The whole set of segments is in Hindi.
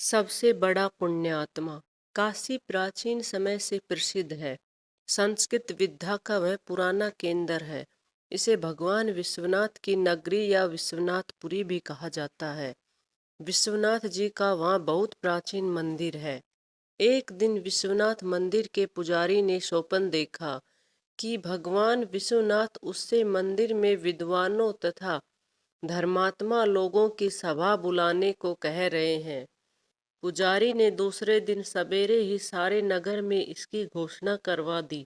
सबसे बड़ा पुण्यात्मा। काशी प्राचीन समय से प्रसिद्ध है। संस्कृत विद्या का वह पुराना केंद्र है। इसे भगवान विश्वनाथ की नगरी या विश्वनाथपुरी भी कहा जाता है। विश्वनाथ जी का वहाँ बहुत प्राचीन मंदिर है। एक दिन विश्वनाथ मंदिर के पुजारी ने स्वप्न देखा कि भगवान विश्वनाथ उससे मंदिर में विद्वानों तथा धर्मात्मा लोगों की सभा बुलाने को कह रहे हैं। पुजारी ने दूसरे दिन सवेरे ही सारे नगर में इसकी घोषणा करवा दी।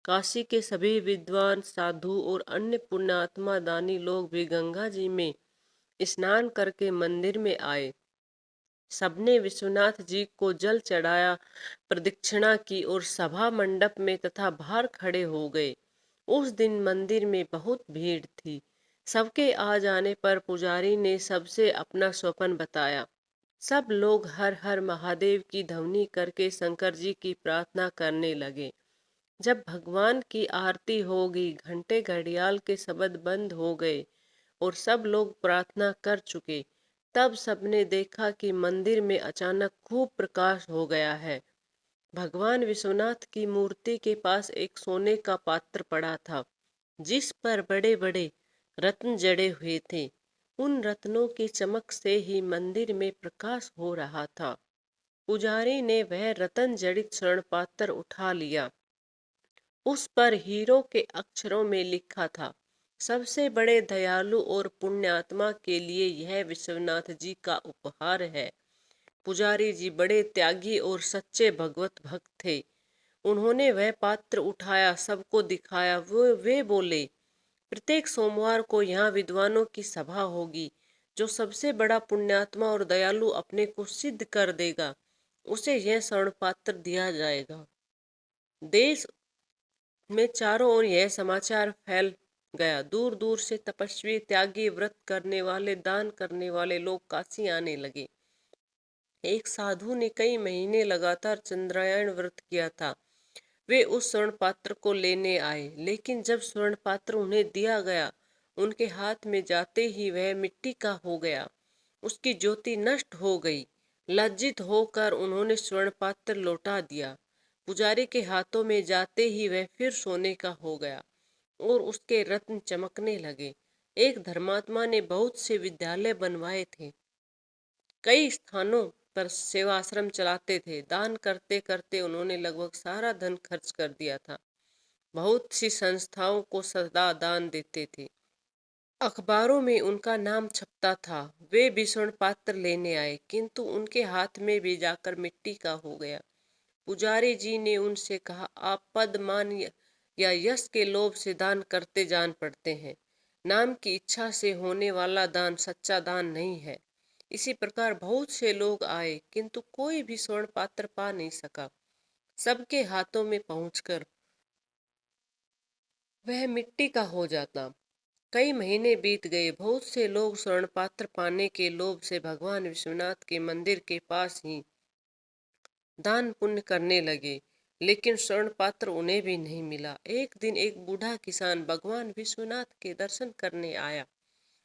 काशी के सभी विद्वान साधु और अन्य पुण्यात्मा दानी लोग भी गंगा जी में स्नान करके मंदिर में आए। सबने विश्वनाथ जी को जल चढ़ाया, प्रदक्षिणा की और सभा मंडप में तथा बाहर खड़े हो गए। उस दिन मंदिर में बहुत भीड़ थी। सबके आ जाने पर पुजारी ने सबसे अपना स्वप्न बताया। सब लोग हर हर महादेव की ध्वनि करके शंकर जी की प्रार्थना करने लगे। जब भगवान की आरती होगी, घंटे घड़ियाल के शब्द बंद हो गए और सब लोग प्रार्थना कर चुके, तब सबने देखा कि मंदिर में अचानक खूब प्रकाश हो गया है। भगवान विश्वनाथ की मूर्ति के पास एक सोने का पात्र पड़ा था, जिस पर बड़े बड़े रत्न जड़े हुए थे। उन रत्नों की चमक से ही मंदिर में प्रकाश हो रहा था। पुजारी ने वह रत्न जड़ित स्वर्ण पात्र उठा लिया। उस पर हीरो के अक्षरों में लिखा था, सबसे बड़े दयालु और पुण्यात्मा के लिए यह विश्वनाथ जी का उपहार है। पुजारी जी बड़े त्यागी और सच्चे भगवत भक्त थे। उन्होंने वह पात्र उठाया, सबको दिखाया। वो वे बोले, प्रत्येक सोमवार को यहाँ विद्वानों की सभा होगी। जो सबसे बड़ा पुण्यात्मा और दयालु अपने को सिद्ध कर देगा, उसे यह स्वर्ण पात्र दिया जाएगा। देश में चारों ओर यह समाचार फैल गया। दूर दूर से तपस्वी, त्यागी, व्रत करने वाले, दान करने वाले लोग काशी आने लगे। एक साधु ने कई महीने लगातार चंद्रायण व्रत किया था। वे उस स्वर्ण पात्र को लेने आए, लेकिन जब स्वर्ण पात्र उन्हें दिया गया, उनके हाथ में जाते ही वह मिट्टी का हो गया। उसकी ज्योति नष्ट हो गई। लज्जित होकर उन्होंने स्वर्ण पात्र लौटा दिया। पुजारी के हाथों में जाते ही वह फिर सोने का हो गया और उसके रत्न चमकने लगे। एक धर्मात्मा ने बहुत से विद्यालय बनवाए थे, कई स्थानों पर सेवाश्रम चलाते थे। दान करते करते उन्होंने लगभग सारा धन खर्च कर दिया था। बहुत सी संस्थाओं को सदा दान देते थे। अखबारों में उनका नाम छपता था। वे भी स्वर्ण पात्र लेने आए, किंतु उनके हाथ में भी जाकर मिट्टी का हो गया। पुजारी जी ने उनसे कहा, आप पद, मान या यश के लोभ से दान करते जान पड़ते हैं। नाम की इच्छा से होने वाला दान सच्चा दान नहीं है। इसी प्रकार बहुत से लोग आए, किंतु कोई भी स्वर्ण पात्र पा नहीं सका। सबके हाथों में पहुंचकर वह मिट्टी का हो जाता। कई महीने बीत गए। बहुत से लोग स्वर्ण पात्र पाने के लोभ से भगवान विश्वनाथ के मंदिर के पास ही दान पुण्य करने लगे, लेकिन स्वर्ण पात्र उन्हें भी नहीं मिला। एक दिन एक बूढ़ा किसान भगवान विश्वनाथ के दर्शन करने आया।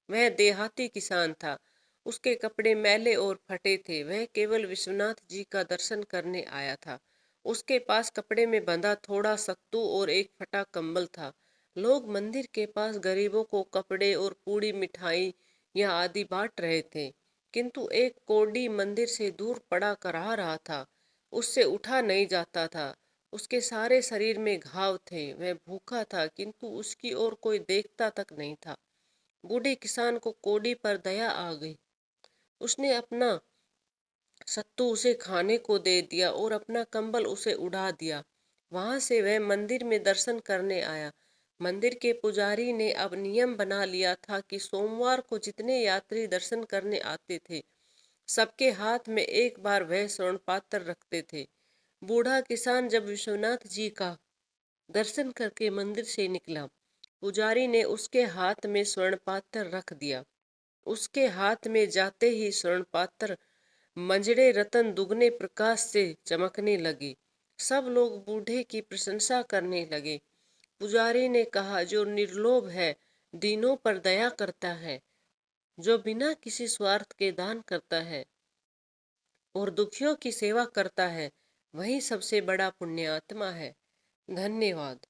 वह देहाती किसान था। उसके कपड़े मैले और फटे थे। वह केवल विश्वनाथ जी का दर्शन करने आया था। उसके पास कपड़े में बंधा थोड़ा सत्तू और एक फटा कंबल था। लोग मंदिर के पास गरीबों को कपड़े और पूरी मिठाई या आदि बांट रहे थे, किंतु एक कोढ़ी मंदिर से दूर पड़ा करा रहा था। उससे उठा नहीं जाता था। उसके सारे शरीर में घाव थे। वह भूखा था, किंतु उसकी ओर कोई देखता तक नहीं था। बूढ़े किसान को कोढ़ी पर दया आ गई। उसने अपना सत्तू उसे खाने को दे दिया और अपना कंबल उसे उड़ा दिया। वहां से वह मंदिर में दर्शन करने आया। मंदिर के पुजारी ने अब नियम बना लिया था कि सोमवार को जितने यात्री दर्शन करने आते थे, सबके हाथ में एक बार वह स्वर्ण पात्र रखते थे। बूढ़ा किसान जब विश्वनाथ जी का दर्शन करके मंदिर से निकला, पुजारी ने उसके हाथ में स्वर्ण पात्र रख दिया। उसके हाथ में जाते ही स्वर्ण पात्र मंजड़े रतन दुगने प्रकाश से चमकने लगे। सब लोग बूढ़े की प्रशंसा करने लगे। पुजारी ने कहा, जो निर्लोभ है, दीनों पर दया करता है, जो बिना किसी स्वार्थ के दान करता है, और दुखियों की सेवा करता है, वही सबसे बड़ा पुण्यात्मा है। धन्यवाद।